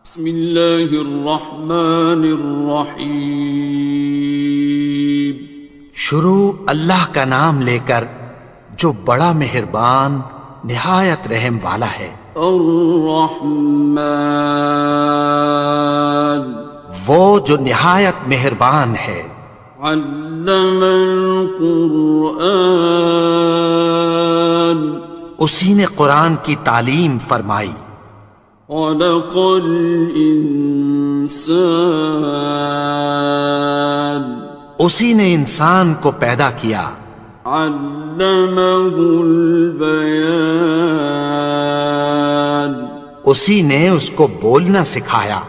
بسم اللہ الرحمن الرحیم۔ شروع اللہ کا نام لے کر جو بڑا مہربان نہایت رحم والا ہے۔ الرحمن، وہ جو نہایت مہربان ہے۔ علم القرآن، اسی نے قرآن کی تعلیم فرمائی۔ خلق الانسان، اسی نے انسان کو پیدا کیا۔ علمہ البیان، اسی نے اس کو بولنا سکھایا۔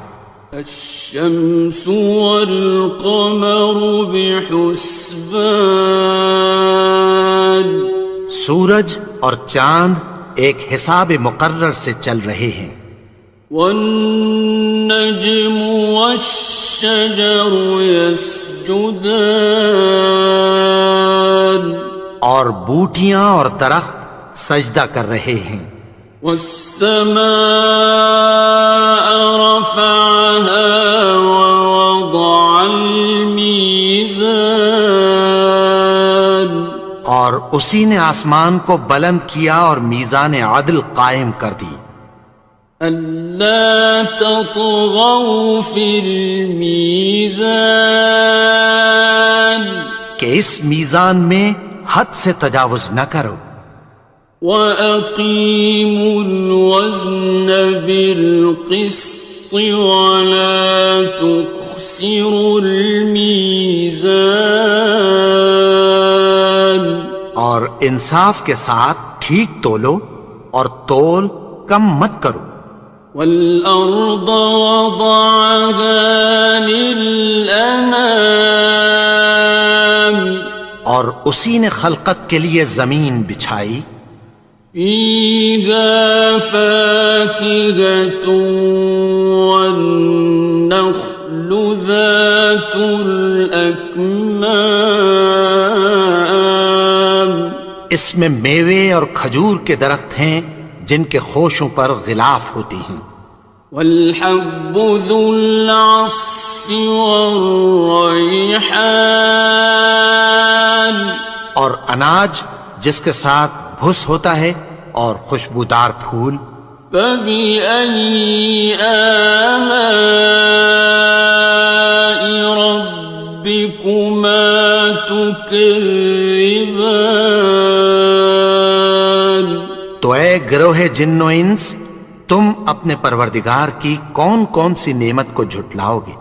الشمس والقمر بحسبان، سورج اور چاند ایک حساب مقرر سے چل رہے ہیں۔ والنجم والشجر يسجدان، اور بوٹیاں اور درخت سجدہ کر رہے ہیں۔ والسماء رفعها ووضع الميزان، اور اسی نے آسمان کو بلند کیا اور میزان عدل قائم کر دی۔ ألا تطغوا في الميزان، کہ اس میزان میں حد سے تجاوز نہ کرو۔ وَأَقِيمُوا الْوَزْنَ بِالْقِسْطِ وَلَا تُخْسِرُوا الْمِيزَانَ، اور انصاف کے ساتھ ٹھیک تولو اور تول کم مت کرو۔ وَالْأَرْضَ وَضَعَهَا لِلْأَنَامِ، اور اسی نے خلقت کے لیے زمین بچھائی۔ فِيهَا فَاكِهَةٌ وَالنَّخْلُ ذَاتُ الْأَكْمَامِ، اس میں میوے اور کھجور کے درخت ہیں جن کے خوشوں پر غلاف ہوتی ہیں۔ وَالْحَبُّ ذُو الْعَصْفِ وَالرَّيْحَانِ، اور اناج جس کے ساتھ بھس ہوتا ہے اور خوشبودار پھول۔ فَبِأَيِّ آلَاءِ رَبِّكُمَا تُكَذِّبَانِ، تو اے گروہ جن و انس، تم اپنے پروردگار کی کون کون سی نعمت کو جھٹلاؤ گے؟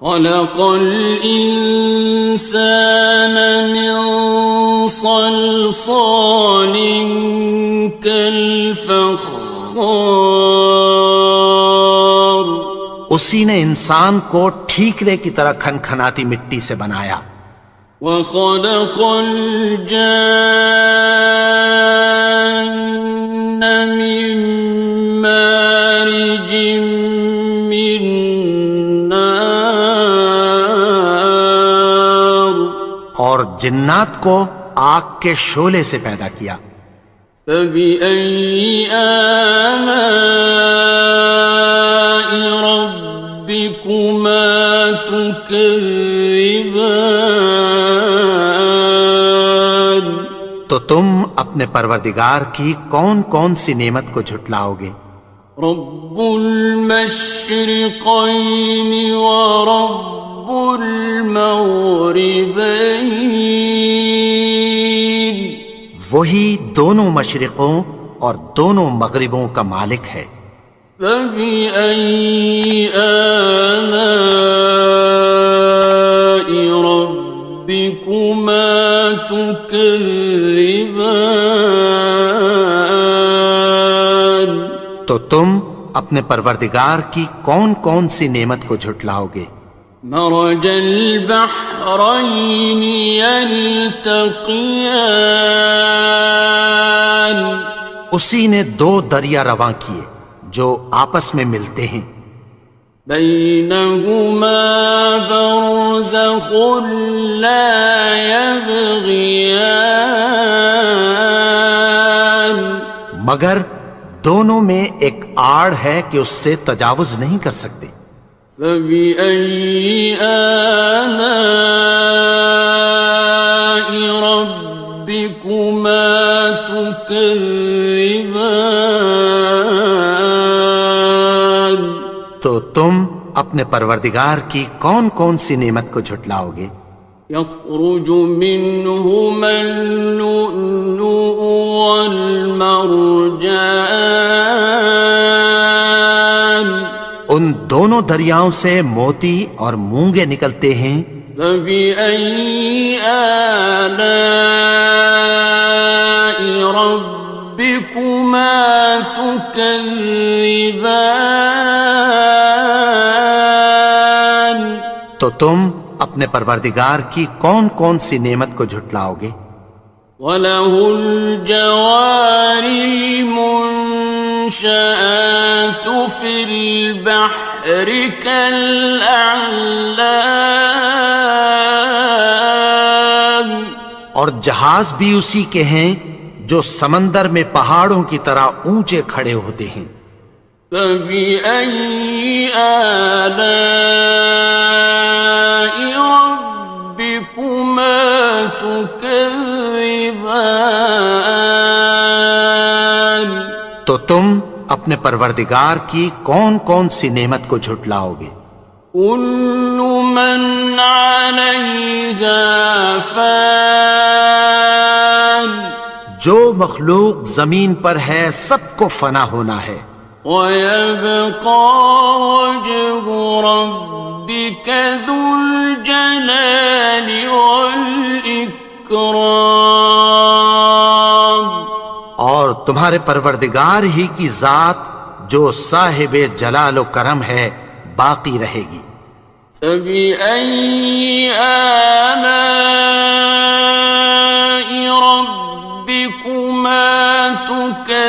خَلَقَ الْإِنسَانَ مِنْ صَلْصَالٍ كَالْفَخَّارِ، اسی نے انسان کو ٹھیکرے کی طرح کھنکھناتی مٹی سے بنایا۔ وَخَلَقَ الْجَانَّ مِن مَّارِجٍ مِّن نَّارٍ، اور جنات کو آگ کے شعلے سے پیدا کیا۔ فَبِأَيِّ آلَاءِ رَبِّكُمَا تُكَذِّبَانِ، تو تم اپنے پروردگار کی کون کون سی نعمت کو جھٹلاؤ گے؟ رب المشرقین ورب المغربین، وہی دونوں مشرقوں اور دونوں مغربوں کا مالک ہے۔ فَبِأَيِّ آلَاءِ رَبِّكُمَا تُكَذِّبَانِ، تو تم اپنے پروردگار کی کون کون سی نعمت کو جھٹلاؤ گے؟ مرج البحرین یلتقیان، اسی نے دو دریا رواں کیے جو آپس میں ملتے ہیں۔ بینہما برزخ لا یبغیان، مگر دونوں میں ایک آڑ ہے کہ اس سے تجاوز نہیں کر سکتے۔ فَبِأَيِّ آلَاءِ رَبِّكُمَا تُكَذِّبَانِ؟ تو تم اپنے پروردگار کی کون کون سی نعمت کو جھٹلاؤ گے؟ يَخْرُجُ مِنْهُمَا اللُّؤْلُؤُ وَالْمَرْجَانُ، ان دونوں دریاؤں سے موتی اور مونگے نکلتے ہیں۔ فَبِأَيِّ آلَاءِ رَبِّكُمَا تُكَذِّبَانِ؟ تو تم اپنے پروردگار کی کون کون سی نعمت کو جھٹلاؤ گے؟ وَلَهُ الْجَوَارِ الْمُنشَآتُ فِي الْبَحْرِ كَالْأَعْلَامِ، اور جہاز بھی اسی کے ہیں جو سمندر میں پہاڑوں کی طرح اونچے کھڑے ہوتے ہیں۔ فَبِأَيِّ آلَاءِ رَبِّكُمَا تُكَذِّبَانِ؟ تو تم اپنے پروردگار کی کون کون سی نعمت کو جھٹلاؤ گے؟ كُلُّ مَنْ عَلَيْهَا فَانٍ، جو مخلوق زمین پر ہے سب کو فنا ہونا ہے۔ وَيَبْقَى وَجْهُ رَبِّكَ ذُو الْجَلَالِ وَالْإِكْرَامِ، اور تمہارے پروردگار ہی کی ذات جو صاحب جلال و کرم ہے باقی رہے گی۔ فَبِأَيِّ آلَاءِ رَبِّكُمَا تُكَذِّبَانِ؟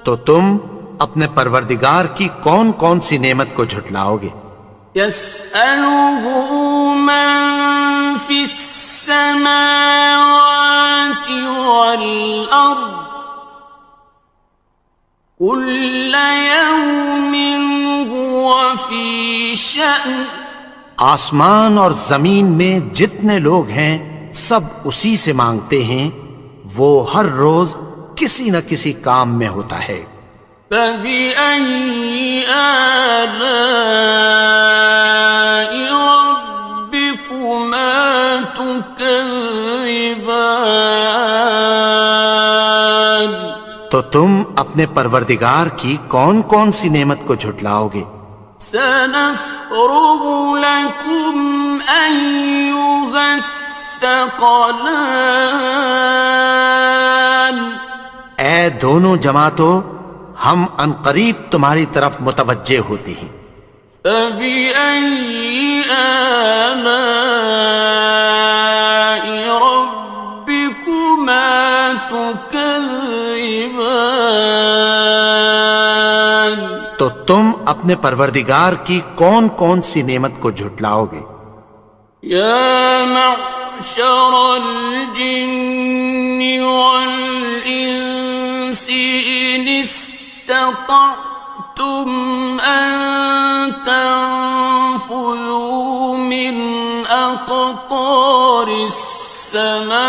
تو تم اپنے پروردگار کی کون کون سی نعمت کو جھٹلاؤ گے؟ يَسْأَلُهُ مَن فِي السَّمَاوَاتِ وَالْأَرْضِ كُلَّ يَوْمٍ هُوَ فِي شَأْنٍ، آسمان اور زمین میں جتنے لوگ ہیں سب اسی سے مانگتے ہیں، وہ ہر روز کسی نہ کسی کام میں ہوتا ہے۔ فَبِأَيِّ آلَاءِ رَبِّكُمَا تُكَذِّبَانِ؟ تو تم اپنے پروردگار کی کون کون سی نعمت کو جھٹلاؤ گے؟ سَنَفْرُغُ لَكُمْ أَيُّهَ الثَّقَلَانِ، اے دونوں جماعتوں ہم عنقریب تمہاری طرف متوجہ ہوتے ہیں۔ فَبِأَيِّ آلَاءِ رَبِّكُمَا تُكَذِّبَانِ؟ تو تم اپنے پروردگار کی کون کون سی نعمت کو جھٹلاؤ گے؟ يَا مَعْشَرَ الْجِنِّ وَالْإِنسِ إِنِ اسْتَطَعْتُمْ أَن تَنفُذُوا مِنْ أَقْطَارِ السَّمَاوَاتِ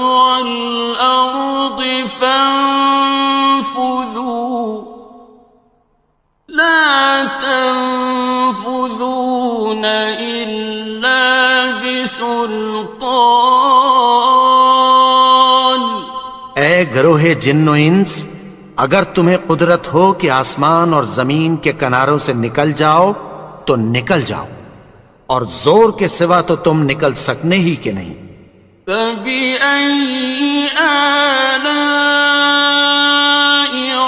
وَالْأَرْضِ فَانفُذُوا لَا تَنفُذُونَ إِلَّا بِسُلْطَانٍ۔ اے گروہ جن و انس، اگر تمہیں قدرت ہو کہ آسمان اور زمین کے کناروں سے نکل جاؤ تو نکل جاؤ، اور زور کے سوا تو تم نکل سکنے ہی کہ نہیں۔ فَبِأَيِّ آلَاءِ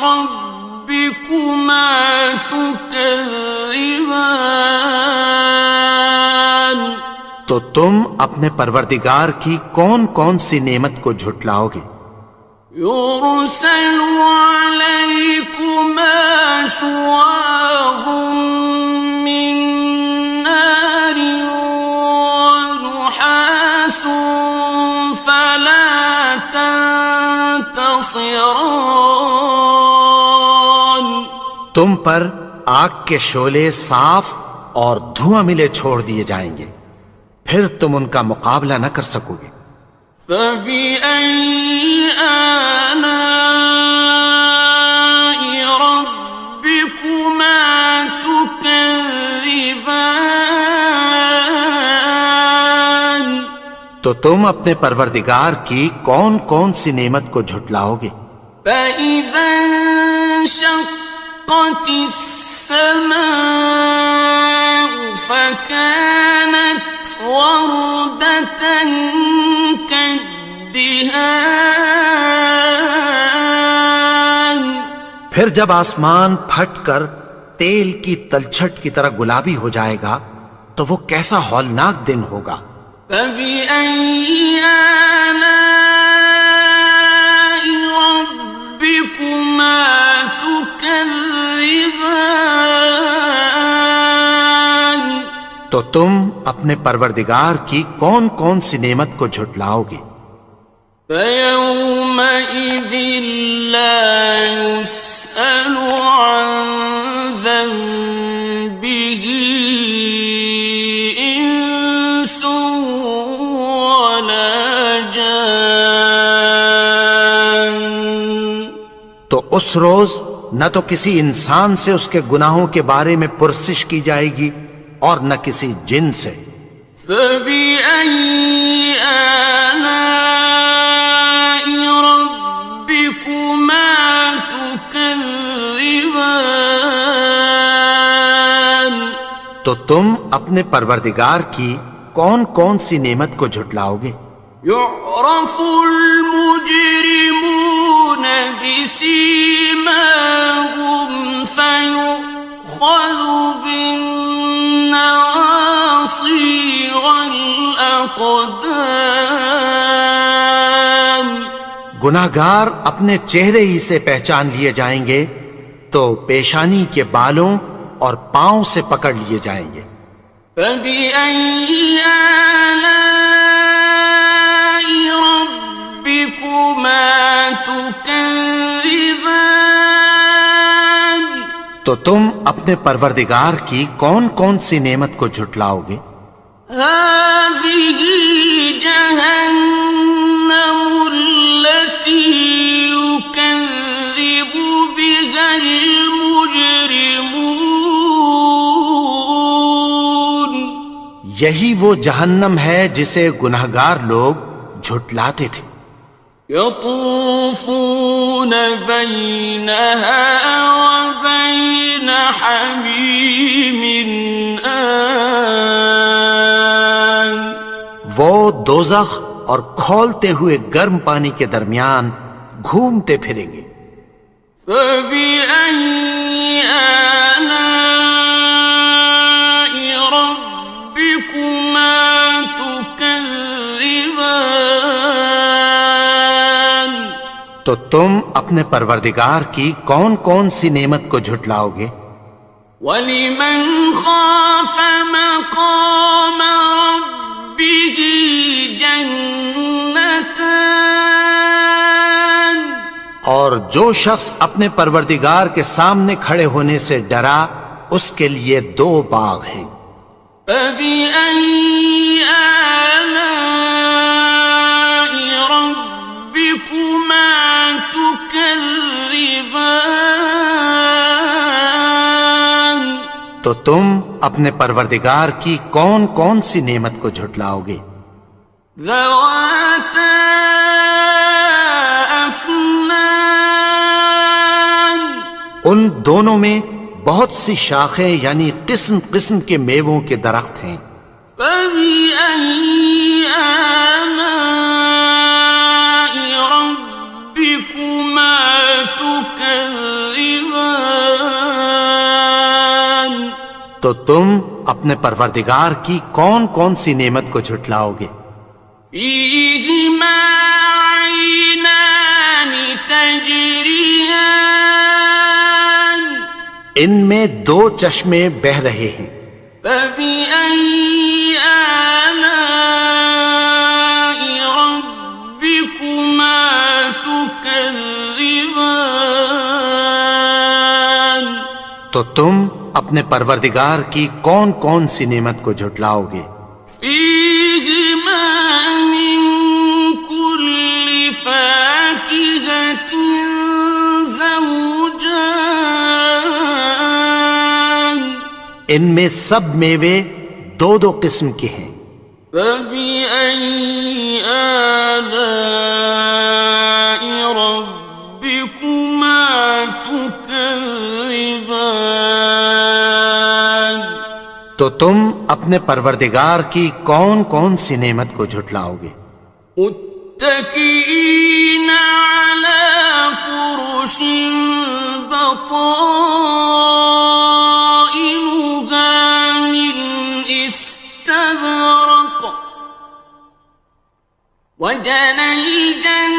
رَبِّكُمَا تُكَذِّبَانِ؟ تو تم اپنے پروردگار کی کون کون سی نعمت کو جھٹلاؤ گے؟ يُرْسَلُ عَلَيْكُمَا شُوَاظٌ مِّن نَّارٍ وَنُحَاسٌ ينتصران. تم پر آگ کے شعلے صاف اور دھواں ملے چھوڑ دیے جائیں گے، پھر تم ان کا مقابلہ نہ کر سکو گے۔ فبأي آلاء ربكما تكذبان. تو تم اپنے پروردگار کی کون کون سی نعمت کو جھٹلاؤ گے؟ فإذا انشقت السماء فكانت وردة كالدهان. پھر جب آسمان پھٹ کر تیل کی تلچھٹ کی طرح گلابی ہو جائے گا تو وہ کیسا ہولناک دن ہوگا۔ فبأي آلاء ربكما تكذبان. تو تم اپنے پروردگار کی کون کون سی نعمت کو جھٹلاؤ گے؟ فيومئذ لا يسأل عن ذنبه إنس ولا جان. تو اس روز نہ تو کسی انسان سے اس کے گناہوں کے بارے میں پرسش کی جائے گی اور نہ کسی جن سے۔ فبأي آلاء ربكما تكذبان. تو تم اپنے پروردگار کی کون کون سی نعمت کو جھٹلاؤ گے؟ يعرف المجرمون بسيماهم فيؤخذ بالنواصي والأقدام. گناہگار اپنے چہرے ہی سے پہچان لیے جائیں گے تو پیشانی کے بالوں اور پاؤں سے پکڑ لیے جائیں گے۔ فبأي آلاء ربكما تكذبان. تو تم اپنے پروردگار کی کون کون سی نعمت کو جھٹلاؤ گے؟ هذه جهنم التي يكذب بها المجرمون. یہی وہ جہنم ہے جسے گناہگار لوگ جھٹلاتے تھے۔ يطوفون بينها وبين حميم آن. وہ دوزخ اور کھولتے ہوئے گرم پانی کے درمیان گھومتے پھریں گے۔ فبأي آلاء ربكما تكذبان. تو تم اپنے پروردگار کی کون کون سی نعمت کو جھٹلاؤ گے؟ وَلِمَنْ خَافَ مَقَامَ رَبِّهِ جَنَّتَانِ. اور جو شخص اپنے پروردگار کے سامنے کھڑے ہونے سے ڈرا اس کے لیے دو باغ ہیں۔ فَبِأَيِّ آلَاءِ رَبِّكُمَا تُكَذِّبَانِ. تو تم اپنے پروردگار کی کون کون سی نعمت کو جھٹلاؤ گے؟ ذَوَاتَا أَفْنَانٍ. ان دونوں میں بہت سی شاخیں یعنی قسم قسم کے میووں کے درخت ہیں۔ فَبِأَيِّ آلَاءِ رَبِّكُمَا تُكَذِّبَانِ. تو تم اپنے پروردگار کی کون کون سی نعمت کو جھٹلاؤ گے؟ فِيهِمَا عَيْنَانِ تَجْرِيَانِ. ان میں دو چشمے بہہ رہے ہیں۔ فَبِأَيِّ آلَاءِ رَبِّكُمَا تُكَذِّبَانِ. تكذبان تو تم اپنے پروردگار کی کون کون سی نعمت کو جھٹلاؤ گے؟ فيهما من كل فاكهة زوجان ان میں سب میوے دو دو قسم کے ہیں۔ فبأي آلاء ربكما تكذبان تو تم اپنے پروردگار کی کون کون سی نعمت کو جھٹلاؤ گے؟ متكئين على فرش بطائنها من استبرق وجنى الجنتين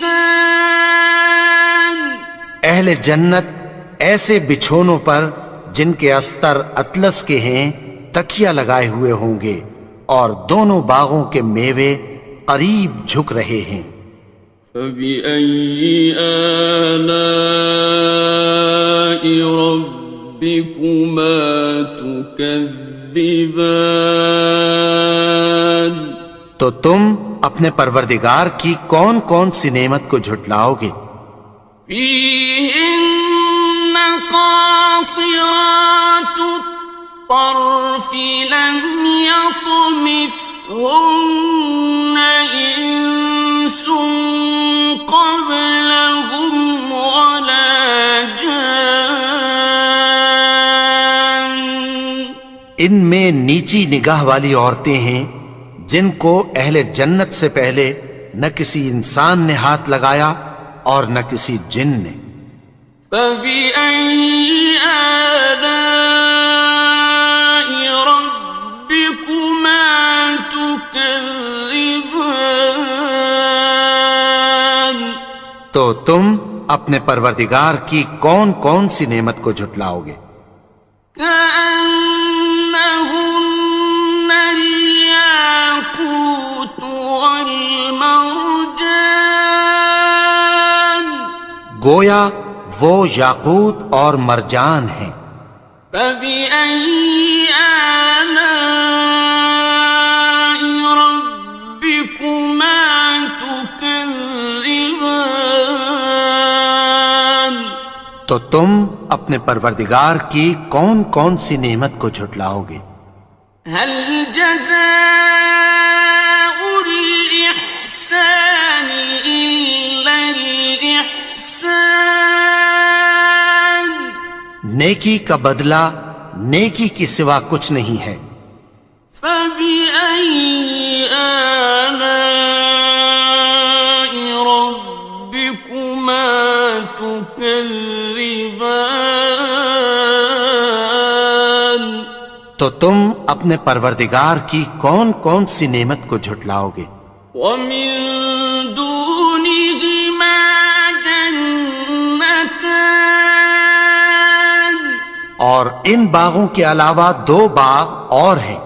دان اہل جنت ایسے بچھونوں پر جن کے استر اطلس کے ہیں تکیہ لگائے ہوئے ہوں گے، اور دونوں باغوں کے میوے قریب جھک رہے ہیں۔ فبأي آلاء ربكما تكذبان تو تم اپنے پروردگار کی کون کون سی نعمت کو جھٹلاؤ گے؟ فيهن قاصرات الطرف لم يطمثهن إنس قبلهم ولا جان ان میں نیچی نگاہ والی عورتیں ہیں جن کو اہل جنت سے پہلے نہ کسی انسان نے ہاتھ لگایا اور نہ کسی جن نے۔ فبأي آلاء ربكما تكذبان تو تم اپنے پروردگار کی کون کون سی نعمت کو جھٹلاؤ گے؟ كأنهن الياقوت والمرجان گویا وہ یاقوت اور مرجان ہیں۔ فبأي آلاء ربكما تكذبان تو تم اپنے پروردگار کی کون کون سی نعمت کو جھٹلاؤ گے؟ هل جزاء الإحسان إلا الإحسان نیکی کا بدلہ نیکی کی سوا کچھ نہیں ہے۔ فبأي آلاء ربكما تكذبان تو تم اپنے پروردگار کی کون کون سی نعمت کو جھٹلاؤ گے؟ ومن دونهما جنتان اور ان باغوں کے علاوہ دو باغ اور ہیں۔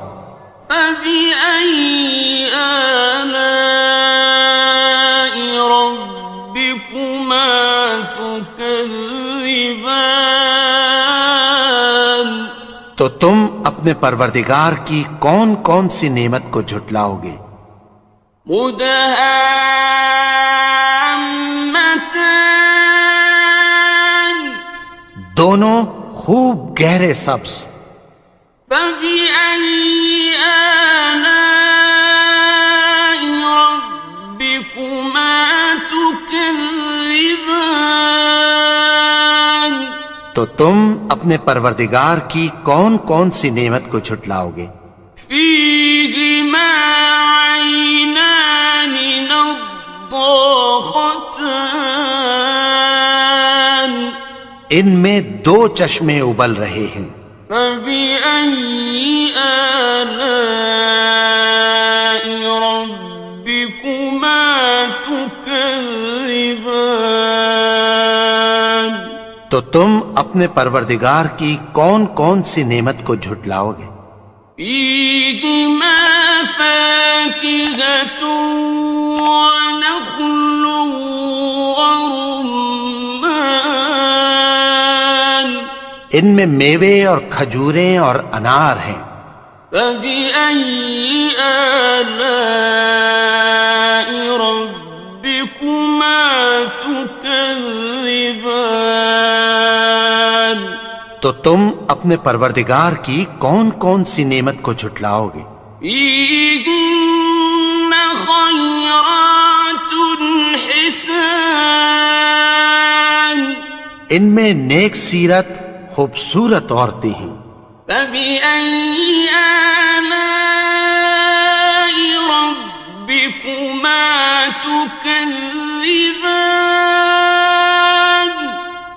فبأي آلاء ربكما تكذبان تو تم اپنے پروردگار کی کون کون سی نعمت کو جھٹلاؤ گے؟ مدهامتان دونوں خوب گہرے سبز۔ فبأي آلاء ربكما تكذبان تو تم اپنے پروردگار کی کون کون سی نعمت کو جھٹلاؤ گے؟ فيهما عينان نضاختان ان میں دو چشمے ابل رہے ہیں۔ فبأي آلاء ربكما تكذبان تو تم اپنے پروردگار کی کون کون سی نعمت کو جھٹلاؤ گے؟ فيهما فاكهة ونخل ورمان ان میں میوے اور کھجوریں اور انار ہیں. فبأي آلاء ربكما تكذبان تو تم اپنے پروردگار کی کون کون سی نعمت کو جھٹلاؤ گے؟ فيهن خيرات حسان ان میں نیک سیرت خوبصورت عورتیں ہیں. فبأي آلاء ربكما تكذبان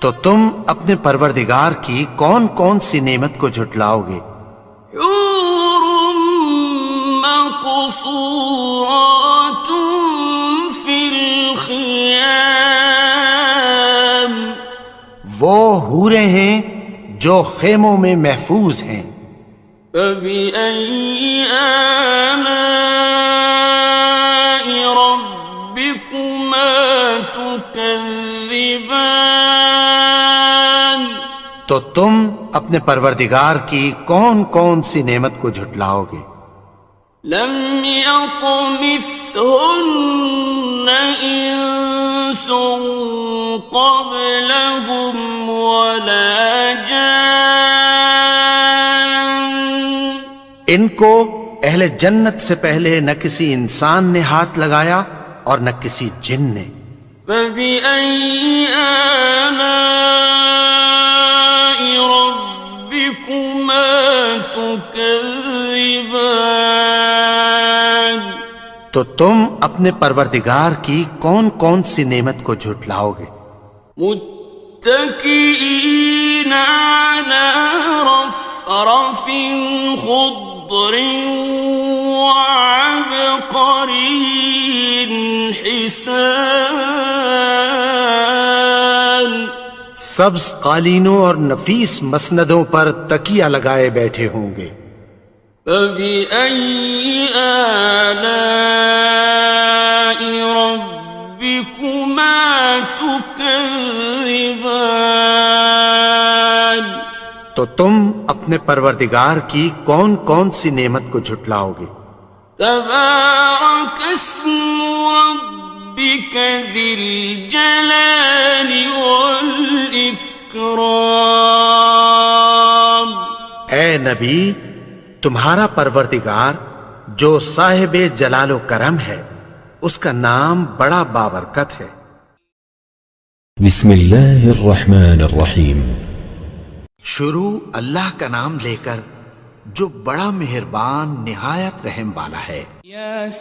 تو تم اپنے پروردگار کی کون کون سی نعمت کو جھٹلاؤ گے؟ حور مقصورات في الخيام وہ حوریں ہیں جو خیموں میں محفوظ ہیں. فبأي آلاء ربكما تكذبان تو تم اپنے پروردگار کی کون کون سی نعمت کو جھٹلاؤ گے؟ لم يطمثهن إنس قبلهم ولا جان ان کو اہل جنت سے پہلے نہ کسی انسان نے ہاتھ لگایا اور نہ کسی جن نے. فبأي آلاء ربكما تكذبان تو تم اپنے پروردگار کی کون کون سی نعمت کو جھٹلاؤ گے؟ متكئين على رفرف خضر وعبقري حسان سبز قالینوں اور نفیس مسندوں پر تکیہ لگائے بیٹھے ہوں گے. فبأي آلاء ربكما تكذبان تو تم اپنے پروردگار کی کون کون سی نعمت کو جھٹلاؤ گے؟ تبارك اسم ربك ذي الجلال والإكرام اے نبی، تمہارا پروردگار جو صاحب جلال و کرم ہے اس کا نام بڑا بابرکت ہے. بسم اللہ الرحمن الرحیم. شروع اللہ کا نام لے کر جو بڑا مہربان نہایت رحم والا ہے. یاسین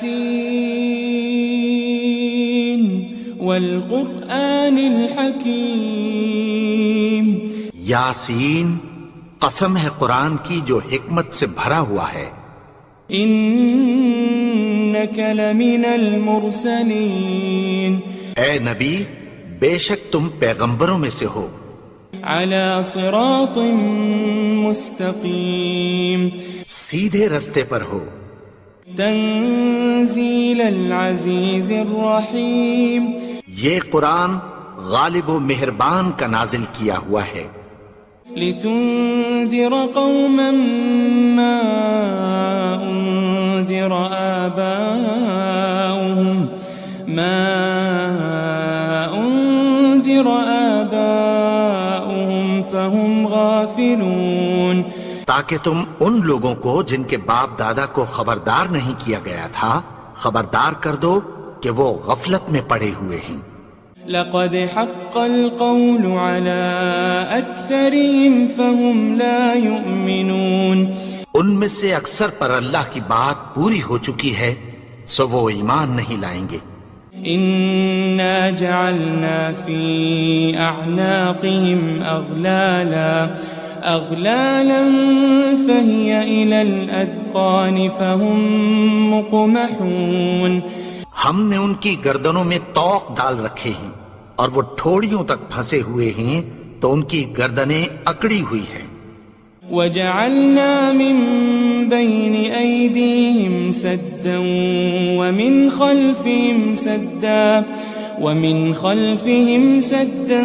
والقرآن الحکیم. یاسین، قسم ہے قرآن کی جو حکمت سے بھرا ہوا ہے. انک لمن المرسلین. اے نبی، بے شک تم پیغمبروں میں سے ہو. علی صراط مستقیم. سیدھے رستے پر ہو. تنزیل العزیز الرحیم. یہ قرآن غالب و مہربان کا نازل کیا ہوا ہے. لتنذر قوما ما انذر آباؤهم فهم غافلون. تاکہ تم ان لوگوں کو جن کے باپ دادا کو خبردار نہیں کیا گیا تھا خبردار کر دو کہ وہ غفلت میں پڑے ہوئے ہیں. لقد حق القول على أكثرهم فهم لا يؤمنون. ان میں سے اکثر پر اللہ کی بات پوری ہو چکی ہے سو وہ ایمان نہیں لائیں گے. إنا جعلنا في أعناقهم أغلالا فهي إلى الأذقان فهم مقمحون. ہم نے ان کی گردنوں میں طوق ڈال رکھے ہیں اور وہ ٹھوڑیوں تک پھنسے ہوئے ہیں تو ان کی گردنیں اکڑی ہوئی ہیں. وجعلنا من بين أيديهم سدا ومن خلفهم سدا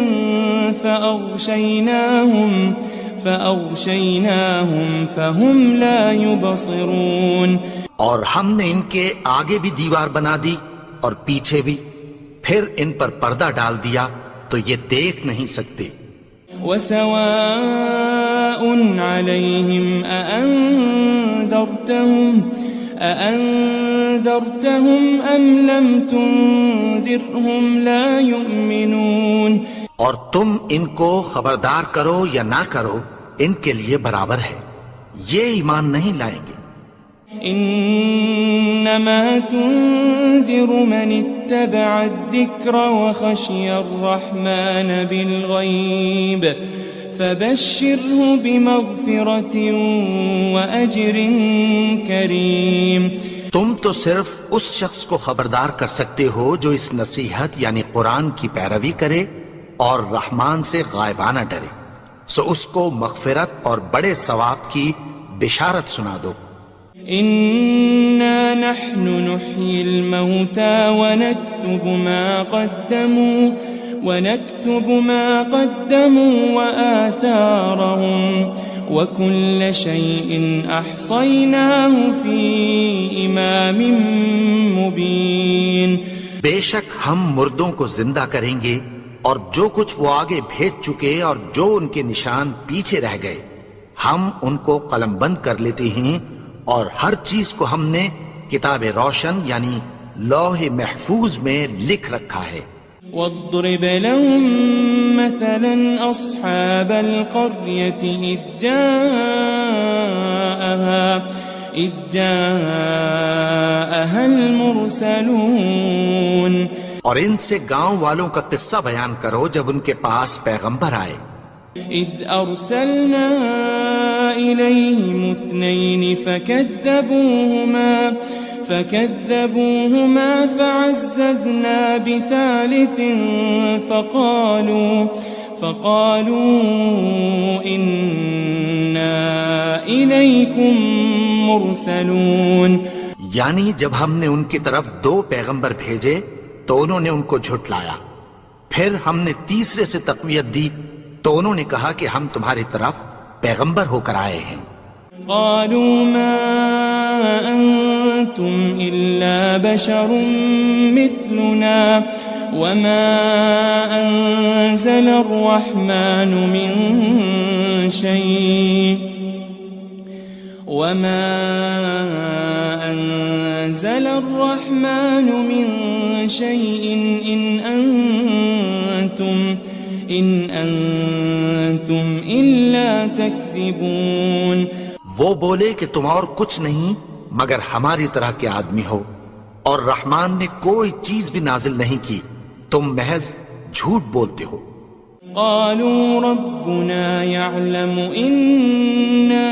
فأغشيناهم فهم لا يبصرون. اور ہم نے ان کے آگے بھی دیوار بنا دی اور پیچھے بھی، پھر ان پر پردہ ڈال دیا تو یہ دیکھ نہیں سکتے. وسواء عليهم أأنذرتهم أم لم تنذرهم لا يؤمنون. اور تم ان کو خبردار کرو یا نہ کرو، ان کے لیے برابر ہے، یہ ایمان نہیں لائیں گے. انما تنذر من اتبع الذکر وخشی الرحمن بالغیب فبشره بمغفرة واجر کریم. تم تو صرف اس شخص کو خبردار کر سکتے ہو جو اس نصیحت یعنی قرآن کی پیروی کرے اور رحمان سے غائبانہ ڈرے، سو اس کو مغفرت اور بڑے ثواب کی بشارت سنا دو. إنا نحن نحيي الموتى ونكتب ما قدموا وآثارهم وكل شيء أحصيناه في إمام مبين. بے شک ہم مردوں کو زندہ کریں گے اور جو کچھ وہ آگے بھیج چکے اور جو ان کے نشان پیچھے رہ گئے ہم ان کو قلم بند کر لیتے ہیں، اور ہر چیز کو ہم نے کتاب روشن یعنی لوح محفوظ میں لکھ رکھا ہے. واضرب لهم مثلا أصحاب القرية إذ جاءها المرسلون. اور ان سے گاؤں والوں کا قصہ بیان کرو جب ان کے پاس پیغمبر آئے. إذ أرسلنا إليهم 2 فكذبوهما فعززنا بثالث فقالوا إنا إليكم مرسلون. یعنی جب ہم نے ان کی طرف 2 پیغمبر بھیجے تو انہوں نے ان کو جھٹلایا، پھر ہم نے تیسرے سے تقویت دی تو انہوں نے کہا کہ ہم تمہاری طرف پیغمبر ہو کر آئے ہیں. قالوا ما أنتم إلا بشر مثلنا وما أنزل الرحمن من شيء إن أنتم إلا تكذبون. وہ بولے کہ تم اور کچھ نہیں مگر ہماری طرح کے آدمی ہو، اور رحمان نے کوئی چیز بھی نازل نہیں کی، تم محض جھوٹ بولتے ہو. قالوا ربنا يعلم إنا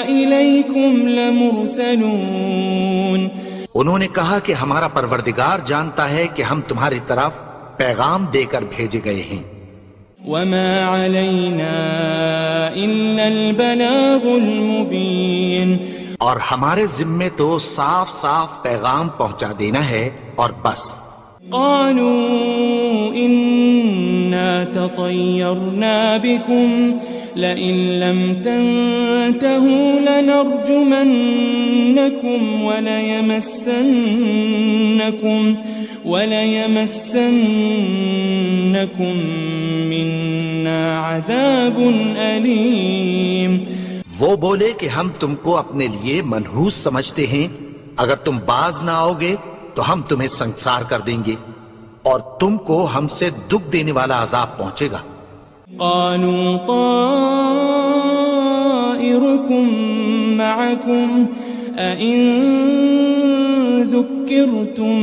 إليكم لمرسلون. انہوں نے کہا کہ ہمارا پروردگار جانتا ہے کہ ہم تمہاری طرف پیغام دے کر بھیجے گئے ہیں. وما علينا إلا البلاغ المبين. اور ہمارے ذمے تو صاف صاف پیغام پہنچا دینا ہے اور بس. قالوا إنا تطيرنا بكم لئن لم تنتهوا لنرجمنكم وليمسنكم منا عذاب أليم. وہ بولے کہ ہم تم کو اپنے لیے منحوس سمجھتے ہیں، اگر تم باز نہ آؤ گے تو ہم تمہیں سنسار کر دیں گے اور تم کو ہم سے دکھ دینے والا عذاب پہنچے گا. قالوا طائركم معكم أئن ذكرتم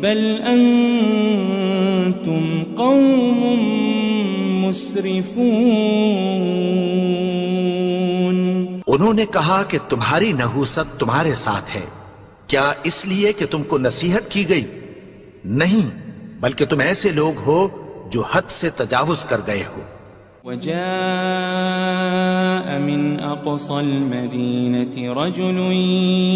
بل أنتم قوم مسرفون. انہوں نے کہا کہ تمہاری نحوست تمہارے ساتھ ہے، کیا اس لیے کہ تم کو نصیحت کی گئی؟ نہیں، بلکہ تم ایسے لوگ ہو جو حد سے تجاوز کر گئے ہو. وجاء من أقصى المدينة رجل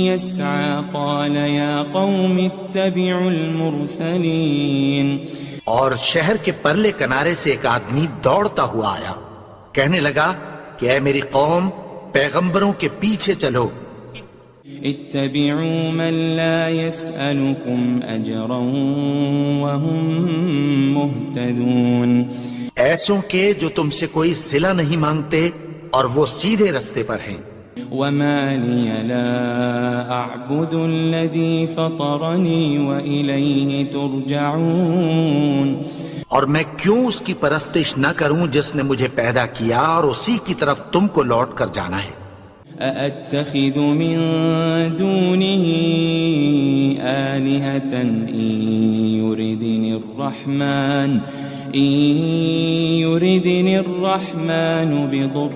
يسعى قال يا قوم اتبعوا المرسلين. اور شہر کے پرلے کنارے سے ایک آدمی دوڑتا ہوا آیا، کہنے لگا کہ اے میری قوم، پیغمبروں کے پیچھے چلو. اتبعوا من لا يسألكم أجرا وهم مهتدون. ایسوں کے جو تم سے کوئی صلہ نہیں مانگتے اور وہ سیدھے رستے پر ہیں. وما لي لا أعبد الذي فطرني وإليه ترجعون. اور میں کیوں اس کی پرستش نہ کروں جس نے مجھے پیدا کیا اور اسی کی طرف تم کو لوٹ کر جانا ہے. أأتخذ من دونه آلهة إن يردني الرحمن بضر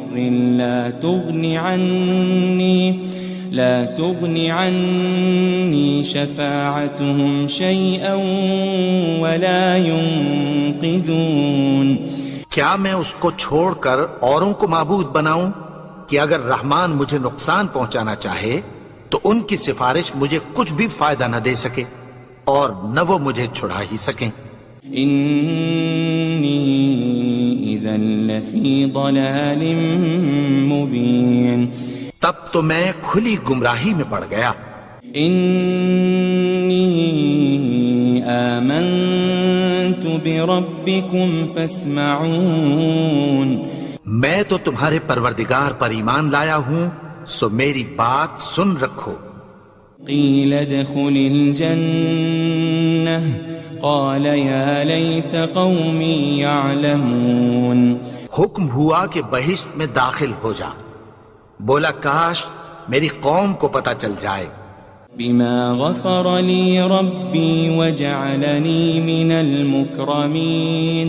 لا تغني عني شفاعتهم شيئا ولا ينقذون. کیا میں اس کو چھوڑ کر اوروں کو معبود بناؤں کہ اگر رحمان مجھے نقصان پہنچانا چاہے تو ان کی سفارش مجھے کچھ بھی فائدہ نہ دے سکے اور نہ وہ مجھے چھڑا ہی سکیں. إني إذا لفي ضلال مبين. تب تو میں کھلی گمراہی میں پڑ گیا. إني آمنت بربكم فاسمعون. میں تو تمہارے پروردگار پر ایمان لایا ہوں، سو میری بات سن رکھو. قيل ادخل الجنة قال يا ليت قومي يعلمون. حکم ہوا کہ بہشت میں داخل ہو جا. بولا کاش میری قوم کو پتہ چل جائے. بما غفر لي ربي وجعلني من المكرمين.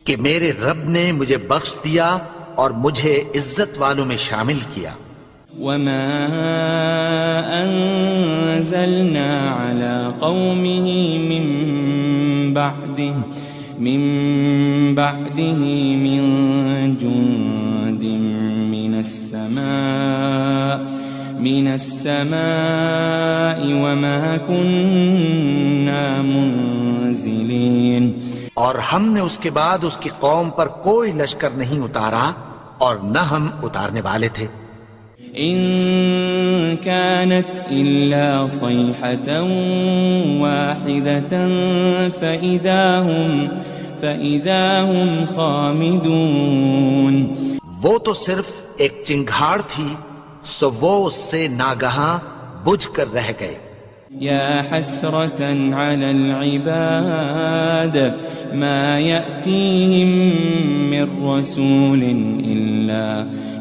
کہ میرے رب نے مجھے بخش دیا اور مجھے عزت والوں میں شامل کیا. وما أنزلنا على قومه من بعده من جند من السماء وما كنا منزلين. اور ہم نے اس کے بعد اس کی قوم پر کوئی لشکر نہیں اتارا اور نہ ہم اتارنے والے تھے. إن كانت إلا صيحة واحدة فإذا هم خامدون. وہ تو صرف ایک چنگھاڑ تھی، سو وہ اس سے ناگہاں بجھ کر رہ گئے. يا حسرة على العباد ما يأتيهم من رسول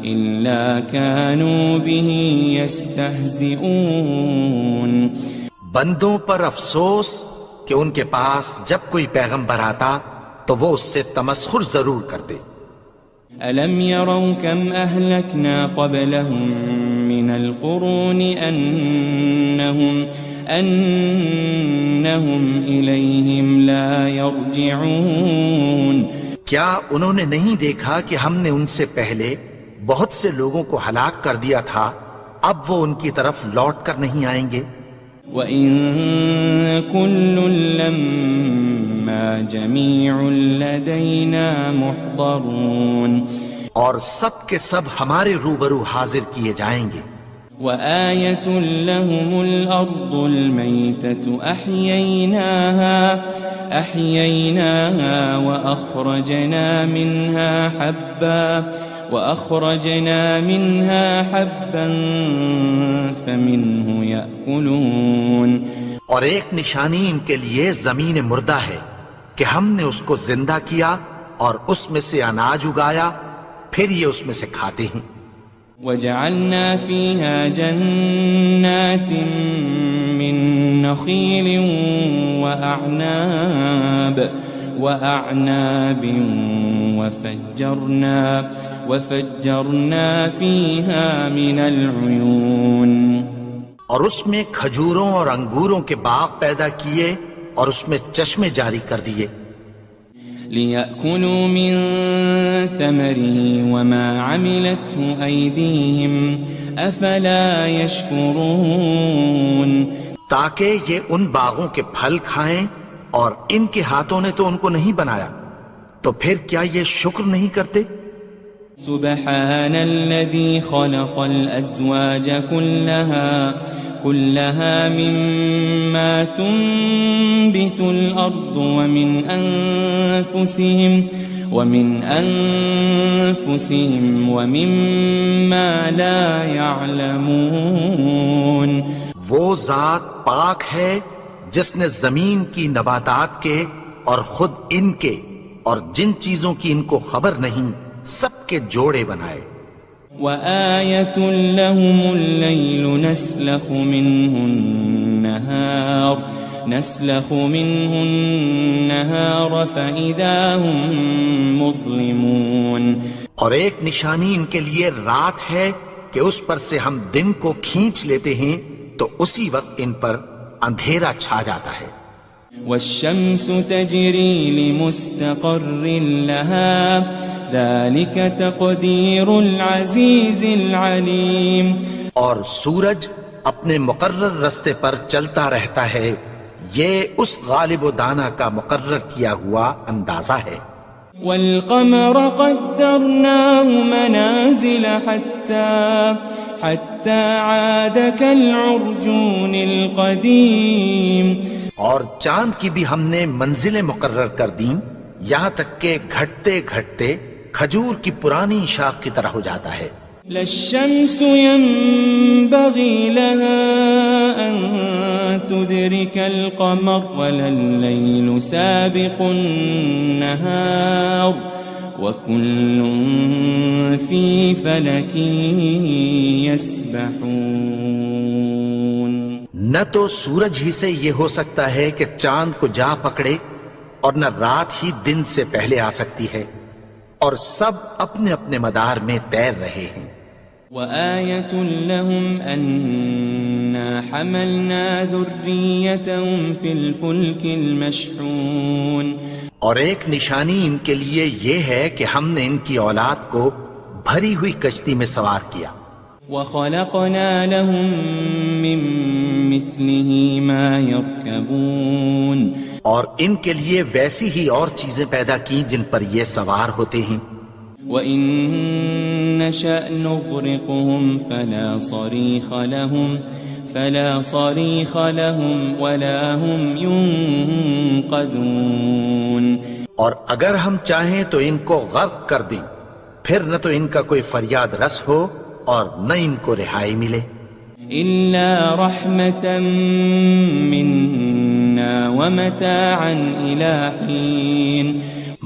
إلا كانوا به يستهزئون. بندوں پر افسوس کہ ان کے پاس جب کوئی پیغمبر آتا تو وہ اس سے تمسخر ضرور کرتے. ألم يروا كم أهلكنا قبلهم من القرون أنهم إليهم لا يرجعون. کیا انہوں نے نہیں دیکھا کہ ہم نے ان سے پہلے بہت سے لوگوں کو ہلاک کر دیا تھا، اب وہ ان کی طرف لوٹ کر نہیں آئیں گے. وَإِن كُلٌّ لَمَّا جَمِيعٌ لَدَيْنَا مُحْضَرُونَ. اور سب کے سب ہمارے روبرو حاضر کیے جائیں گے. وآية لهم الأرض الميتة أحييناها وأخرجنا منها حبا فمنه يأكلون. اور ایک نشانی ان کے لیے زمین مردہ ہے کہ ہم نے اس کو زندہ کیا اور اس میں سے اناج اگایا، پھر یہ اس میں سے کھاتے ہیں. وجعلنا فيها جنات من نخيل وأعناب وفجرنا فيها من العيون. اور اس میں کھجوروں اور انگوروں کے باغ پیدا کیے اور اس میں چشمے جاری کر دیے. ليأكلوا من ثمره وما عملته أيديهم أفلا يشكرون تاکہ یہ ان باغوں کے پھل کھائیں اور ان کے ہاتھوں نے تو ان کو نہیں بنایا، تو پھر کیا یہ شکر نہیں کرتے؟ سبحان الذي خلق الأزواج كلها مما تنبت الأرض ومن أنفسهم ومما لا يعلمون وہ ذات پاک ہے جس نے زمین کی نباتات کے اور خود ان کے اور جن چیزوں کی ان کو خبر نہیں سب کے جوڑے بنائے۔ وآية لهم الليل نسلخ منه النهار فإذا هم مظلمون اور ایک نشانی ان کے لیے رات ہے کہ اس پر سے ہم دن کو کھینچ لیتے ہیں تو اسی وقت ان پر اندھیرا چھا جاتا ہے۔ والشمس تجري لمستقر لها ذلك تقدير العزيز العليم اور سورج اپنے مقرر رستے پر چلتا رہتا ہے، یہ اس غالب و دانا کا مقرر کیا ہوا اندازہ ہے۔ والقمر قدرناه منازل حتى عاد كالعرجون القديم اور چاند کی بھی ہم نے منزلیں مقرر کر دیں یہاں تک کہ گھٹتے گھٹتے کھجور کی پرانی شاخ کی طرح ہو جاتا ہے۔ لا الشمس ينبغي لها أن تدرك القمر ولا الليل سابق النهار وكل في فلك يسبحون نہ تو سورج ہی سے یہ ہو سکتا ہے کہ چاند کو جا پکڑے اور نہ رات ہی دن سے پہلے آ سکتی ہے، اور سب اپنے اپنے مدار میں تیر رہے ہیں۔ وآية لهم أنا حملنا ذريتهم في الفلك المشحون اور ایک نشانی ان کے لیے یہ ہے کہ ہم نے ان کی اولاد کو بھری ہوئی کشتی میں سوار کیا۔ وخلقنا لهم من مثله ما يركبون اور ان کے لیے ویسی ہی اور چیزیں پیدا کی جن پر یہ سوار ہوتے ہیں۔ وَإِن نَّشَأْ نُغْرِقْهُمْ فَلَا صَرِيخَ لَهُمْ وَلَا هُمْ يُنقَذُونَ اور اگر ہم چاہیں تو ان کو غرق کر دیں، پھر نہ تو ان کا کوئی فریاد رس ہو اور نہ ان کو رہائی ملے۔ إِلَّا رَحْمَةً مِّنَّا وَمَتَاعًا إِلَى حِينٍ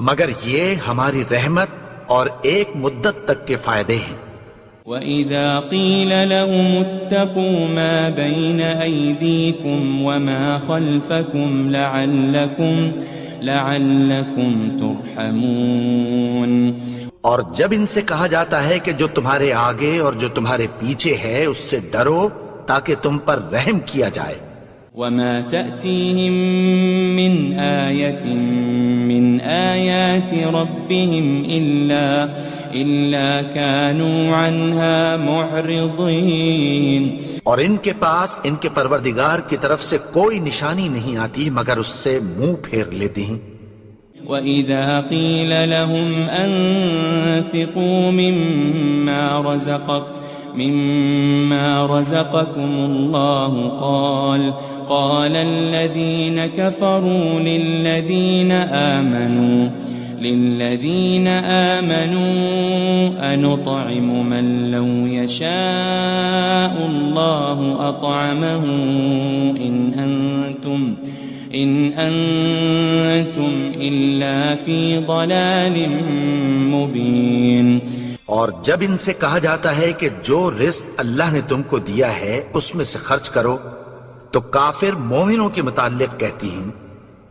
مگر یہ ہماری رحمت اور ایک مدت تک کے فائدے ہیں۔ وَإِذَا قِيلَ لَهُمُ اتَّقُوا مَا بَيْنَ أَيْدِيكُمْ وَمَا خَلْفَكُمْ لَعَلَّكُمْ تُرْحَمُونَ اور جب ان سے کہا جاتا ہے کہ جو تمہارے آگے اور جو تمہارے پیچھے ہے اس سے ڈرو تاکہ تم پر رحم کیا جائے۔ وَمَا تَأْتِيهِم مِّنْ آيَةٍ مِّنْ آيَاتِ رَبِّهِمْ إِلَّا كَانُوا عَنْهَا مُعْرِضِينَ اور ان کے پاس ان کے پروردگار کی طرف سے کوئی نشانی نہیں آتی مگر اس سے منہ پھیر لیتے ہیں۔ وَإِذَا قِيلَ لَهُمْ أَنفِقُوا مِمَّا رَزَقَكُمُ اللَّهُ قَالَ الَّذِينَ كَفَرُوا لِلَّذِينَ آمَنُوا أَنُطْعِمُ مَن لَّوْ يَشَاءُ اللَّهُ أَطْعَمَهُ إِنْ أَنْتُمْ إِلَّا فِي ضَلَالٍ مُبِينٍ اور جب ان سے کہا جاتا ہے کہ جو رزق اللہ نے تم کو دیا ہے اس میں سے خرچ کرو، تو کافر مومنوں کے متعلق کہتی ہیں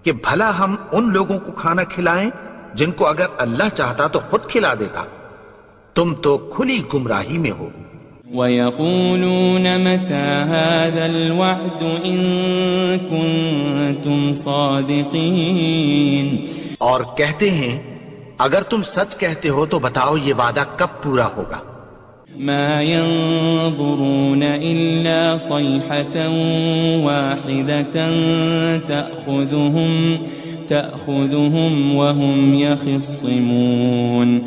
کہ بھلا ہم ان لوگوں کو کھانا کھلائیں جن کو اگر اللہ چاہتا تو خود کھلا دیتا، تم تو کھلی گمراہی میں ہو۔ وَيَقُولُونَ مَتَى هَذَا الْوَعْدُ إِن كُنتُمْ صَادِقِينَ اور کہتے ہیں اگر تم سچ کہتے ہو تو بتاؤ یہ وعدہ کب پورا ہوگا؟ ما ينظرون إلا صيحة واحدة تأخذهم وهم يخصمون.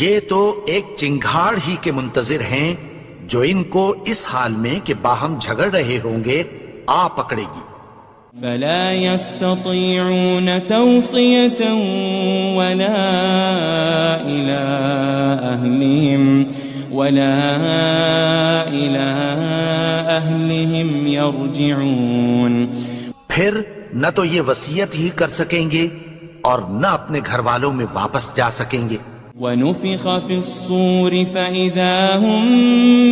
یہ تو ایک چنگھاڑ ہی کے منتظر ہیں جو ان کو اس حال میں کہ باہم جھگڑ رہے ہوں گے آ پکڑے گی. فلا يستطيعون توصية ولا إلى أهلهم يرجعون. پھر نہ تو یہ وصیت ہی کر سکیں گے اور نہ اپنے گھر والوں میں واپس جا سکیں گے. ونفخ في الصور فإذا هم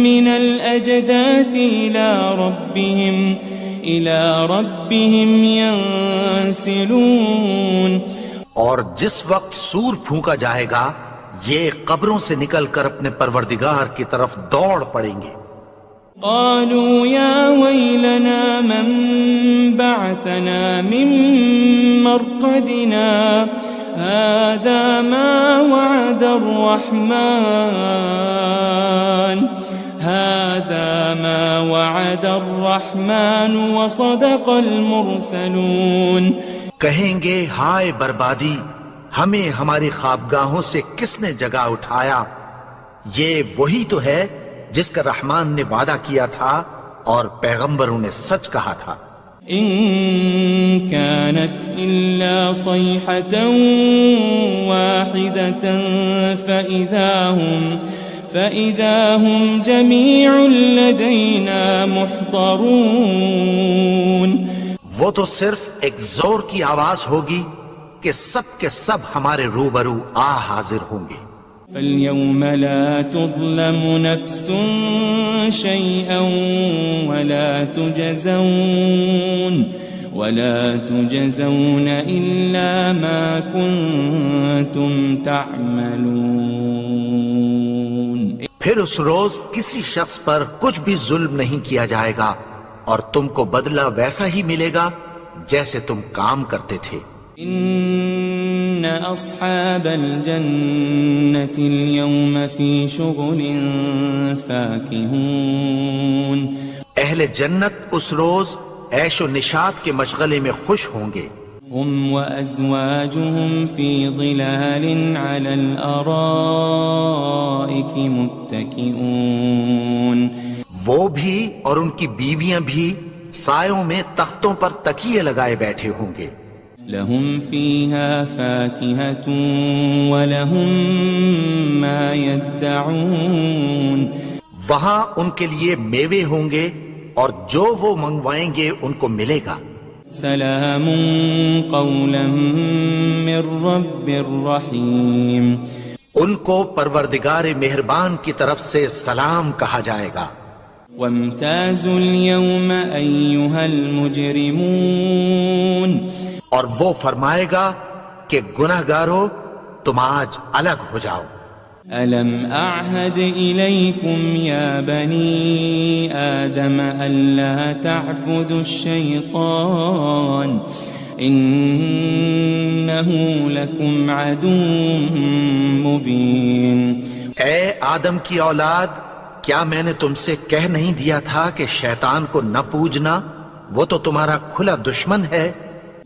من الأجداث إلى ربهم ينسلون. اور جس وقت سور پھونکا جائے گا یہ قبروں سے نکل کر اپنے پروردگار کی طرف دوڑ پڑیں گے. قالوا يا ويلنا من بعثنا من مرقدنا هذا ما وعد الرحمن وصدق المرسلون. کہیں گے ہائے بربادی، ہمیں ہماری خوابگاہوں سے کس نے جگا اٹھایا؟ یہ وہی تو ہے جس کا رحمان نے وعدہ کیا تھا اور پیغمبروں نے سچ کہا تھا. إن كانت إلا صيحة واحدة فإذا هم جميع لدينا محضرون. وہ تو صرف ایک زور کی آواز ہوگی کہ سب کے سب ہمارے روبرو آ حاضر ہوں گے. فاليوم لا تظلم نفس شيئا ولا تجزون إلا ما كنتم تعملون. پھر اس روز کسی شخص پر کچھ بھی ظلم نہیں کیا جائے گا اور تم کو بدلہ ویسا ہی ملے گا جیسے تم کام کرتے تھے. إن أصحاب الجنة اليوم في شغل فاكهون. اہل جنت اس روز عیش و نشاط کے مشغلے میں خوش ہوں گے. هم وأزواجهم في ظلال على الأرائك متكئون. وہ بھی اور ان کی بیویاں بھی سایوں میں تختوں پر تکیے لگائے بیٹھے ہوں گے. لهم فيها فاكهة ولهم ما يدعون. وہاں ان کے لیے میوے ہوں گے اور جو وہ منگوائیں گے ان کو ملے گا. سلام قولا من رب رحیم. ان کو پروردگار مہربان کی طرف سے سلام کہا جائے گا. وامتازوا اليوم أيها المجرمون. اور وہ فرمائے گا کہ گناہگارو تم آج الگ ہو جاؤ. ألم أعهد إليكم يا بني آدم ألا تعبدوا الشيطان إنه لكم عدو مبين. اے آدم کی اولاد، کیا میں نے تم سے کہہ نہیں دیا تھا کہ شیطان کو نہ پوجنا، وہ تو تمہارا کھلا دشمن ہے.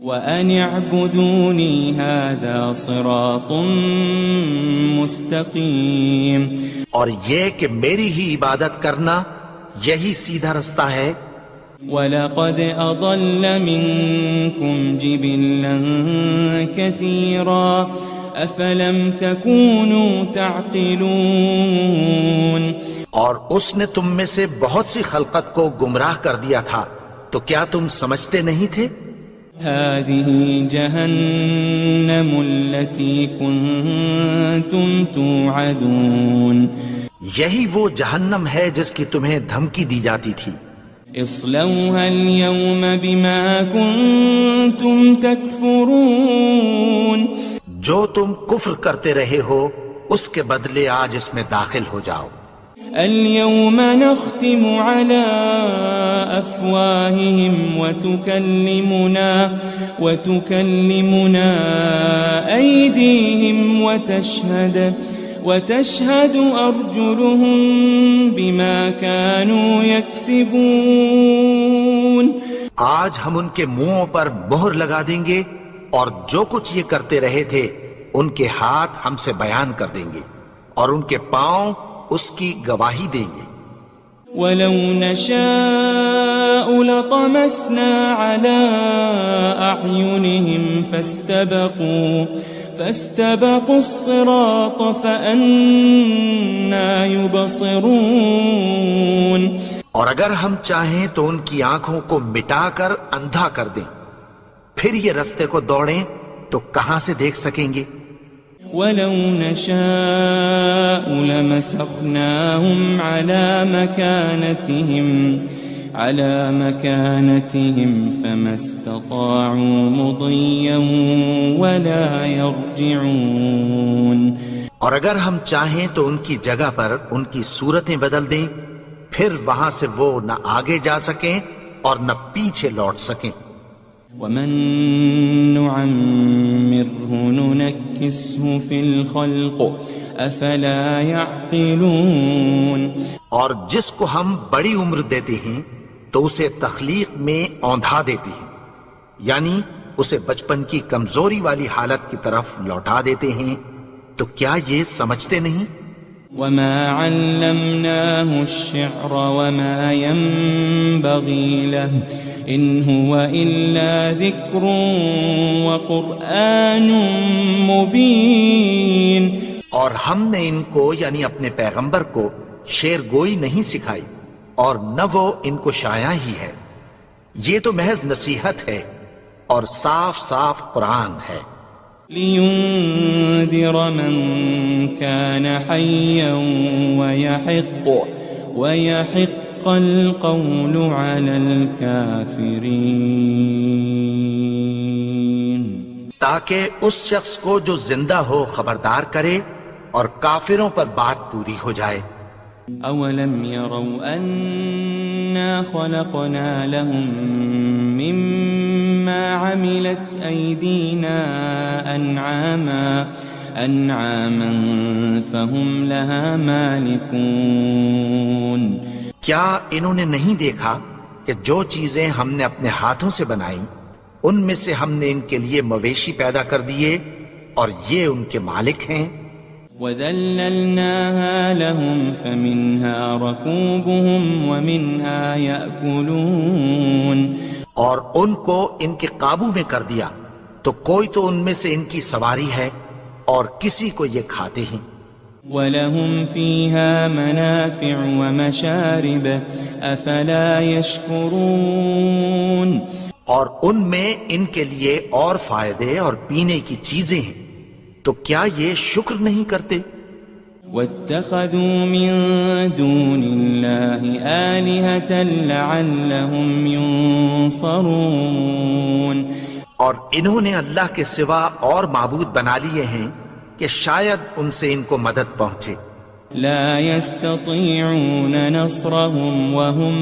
وَأَنِ اعْبُدُونِي هَذَا صِرَاطٌ مُسْتَقِيمٌ. اور یہ کہ میری ہی عبادت کرنا یہی سیدھا رستہ ہے. وَلَقَدْ أَضَلَّ مِنْكُمْ جِبِلًّا كَثِيرًا أَفَلَمْ تَكُونُوا تَعْقِلُونَ. اور اس نے تم میں سے بہت سی خلقت کو گمراہ کر دیا تھا، تو کیا تم سمجھتے نہیں تھے؟ هذه جهنم التي كنتم توعدون. یہی وہ جہنم ہے جس کی تمہیں دھمکی دی جاتی تھی. اصلوها اليوم بما كنتم تكفرون. جو تم کفر کرتے رہے ہو اس کے بدلے آج اس میں داخل ہو جاؤ. اليوم نختم على أفواههم وتكلمنا أيديهم وتشهد أرجلهم بما كانوا يكسبون. آج ہم ان کے منہوں پر مہر لگا دیں گے اور جو کچھ یہ کرتے رہے تھے ان کے ہاتھ ہم سے بیان کر دیں گے اور ان کے پاؤں اس کی گواہی دیں گے. وَلَوْ نَشَاءُ لَطَمَسْنَا عَلَىٰ أَعْيُنِهِمْ فَاسْتَبَقُوا الصِّرَاطَ فَأَنَّىٰ يُبْصِرُونَ. اور اگر ہم چاہیں تو ان کی آنکھوں کو مٹا کر اندھا کر دیں، پھر یہ رستے کو دوڑیں تو کہاں سے دیکھ سکیں گے. وَلَوْ نَشَاءُ لَمَسَخْنَاهُمْ عَلَى مَكَانَتِهِمْ فَمَا اسْتَطَاعُوا مُضِيًّا وَلَا يَرْجِعُونَ. اور اگر ہم چاہیں تو ان کی جگہ پر ان کی صورتیں بدل دیں، پھر وہاں سے وہ نہ آگے جا سکیں اور نہ پیچھے لوٹ سکیں. وَمَن نُعَمِّرْهُ نُنَكِّسْهُ فِي الْخَلْقِ أَفَلَا يَعْقِلُونَ. اور جس کو ہم بڑی عمر دیتے ہیں تو اسے تخلیق میں اوندھا دیتے ہیں، یعنی اسے بچپن کی کمزوری والی حالت کی طرف لوٹا دیتے ہیں. تو کیا یہ سمجھتے نہیں؟ وَمَا عَلَّمْنَاهُ الشِّعْرَ وَمَا يَنبَغِي لَهُ إِنْ هُوَ إِلَّا ذِكْرٌ وَقُرْآنٌ مُبِينٌ. اور ہم نے ان کو یعنی اپنے پیغمبر کو شعر گوئی نہیں سکھائی اور نہ وہ ان کو شایع ہی ہے، یہ تو محض نصیحت ہے اور صاف صاف قرآن ہے. لِيُنذِرَ مَن كَانَ حَيًّا وَيَحِقَّ الْقَوْلُ عَلَى الْكَافِرِينَ. تاکہ اس شخص کو جو زندہ ہو خبردار کرے اور کافروں پر بات پوری ہو جائے. أَوَلَمْ يَرَوْا أَنَّا خَلَقْنَا لَهُم مِّمَّا عَمِلَتْ أَيْدِينَا أَنْعَامًا فَهُمْ لَهَا مَالِكُونَ. کیا انہوں نے نہیں دیکھا کہ جو چیزیں ہم نے اپنے ہاتھوں سے بنائیں ان میں سے ہم نے ان کے لیے مویشی پیدا کر دیے اور یہ ان کے مالک ہیں. وَذَلَّلْنَاهَا لَهُمْ فَمِنْهَا رَكُوبُهُمْ وَمِنْهَا يَأْكُلُونَ. اور ان کو ان کے قابو میں کر دیا تو کوئی تو ان میں سے ان کی سواری ہے اور کسی کو یہ کھاتے ہیں. وَلَهُمْ فِيهَا مَنَافِعُ وَمَشَارِبُ أَفَلَا يَشْكُرُونَ. اور ان میں ان کے لیے اور فائدے اور پینے کی چیزیں ہیں، تو کیا یہ شکر نہیں کرتے؟ وَاتَّخَذُوا مِن دُونِ اللَّهِ آلِهَةً لَعَلَّهُمْ يُنصَرُونَ. اور انہوں نے اللہ کے سوا اور معبود بنا لیے ہیں کہ شاید ان سے ان کو مدد پہنچے. لا يستطيعون نصرهم وهم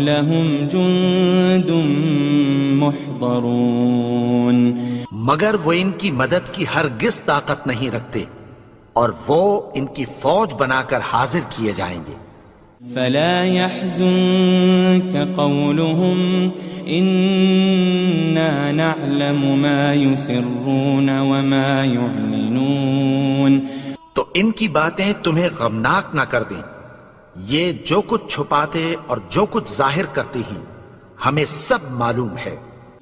لهم جند محضرون. مگر وہ ان کی مدد کی ہرگز طاقت نہیں رکھتے اور وہ ان کی فوج بنا کر حاضر کیے جائیں گے. فلا يحزنك قولهم إنا نعلم ما يسرون وما يعلنون. تو ان کی باتیں تمہیں غمناک نہ کر دیں، یہ جو کچھ چھپاتے اور جو کچھ ظاہر کرتے ہیں ہمیں سب معلوم ہے.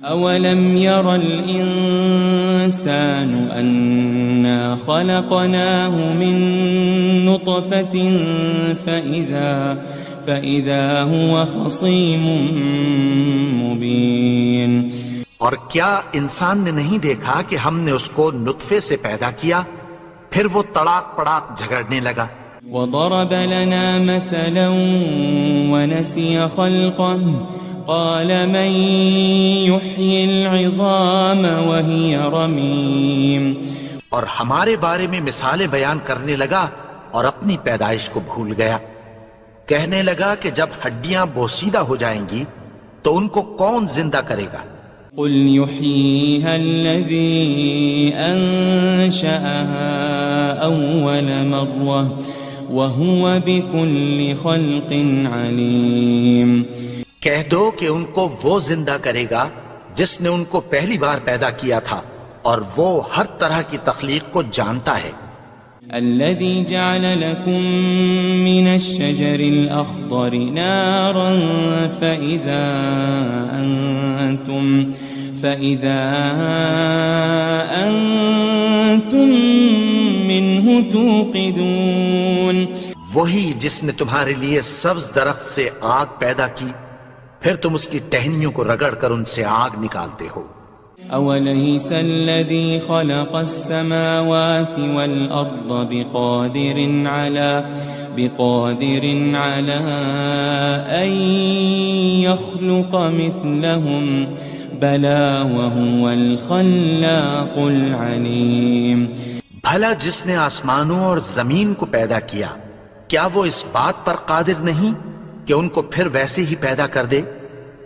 أولم ير الإنسان أنا خلقناه من نطفة فإذا هو خصيم مبين. اور کیا انسان نے نہیں دیکھا کہ ہم نے اس کو نطفے سے پیدا کیا پھر وہ تڑاک پڑاک جھگڑنے لگا. وضرب لنا مثلا ونسي خلقه قال من يحيي العظام وهي رميم. اور ہمارے بارے میں مثالیں بیان کرنے لگا اور اپنی پیدائش کو بھول گیا. کہنے لگا کہ جب ہڈیاں بوسیدہ ہو جائیں گی تو ان کو کون زندہ کرے گا؟ قل يحييها الذي أنشأها أول مرة وهو بكل خلق عليم. کہہ دو کہ ان کو وہ زندہ کرے گا جس نے ان کو پہلی بار پیدا کیا تھا اور وہ ہر طرح کی تخلیق کو جانتا ہے. الذي جعل لكم من الشجر الأخضر نارا فإذا أنتم منه توقدون. وہی جس نے تمہارے لیے سبز درخت سے آگ پیدا کی پھر تم اس کی ٹہنیوں کو رگڑ کر ان سے آگ نکالتے ہو. أوليس الذي خلق السماوات والأرض بقادر على أن يخلق مثلهم بلى وهو الخلاق العليم. بھلا جس نے آسمانوں اور زمین کو پیدا کیا کیا وہ اس بات پر قادر نہیں کہ ان کو پھر ویسے ہی پیدا کر دے؟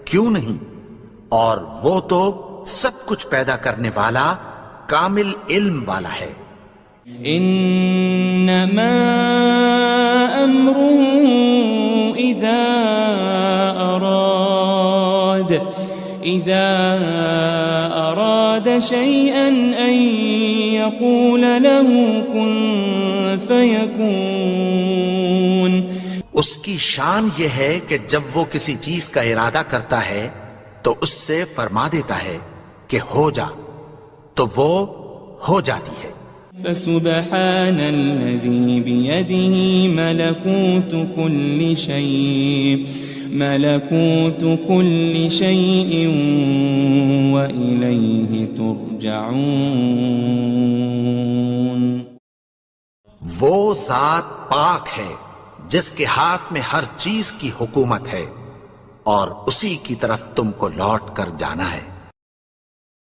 کیوں نہیں؟ اور وہ تو سب کچھ پیدا کرنے والا کامل علم والا ہے. انما امره اذا اراد شيئا ان يقول له كن فيكون. اس کی شان یہ ہے کہ جب وہ کسی چیز کا ارادہ کرتا ہے تو اس سے فرما دیتا ہے کہ ہو جا تو وہ ہو جاتی ہے. فسبحان الذي بيده ملكوت كل شيء وإليه ترجعون. وہ ذات پاک ہے جس کے ہاتھ میں ہر چیز کی حکومت ہے اور اسی کی طرف تم کو لوٹ کر جانا ہے.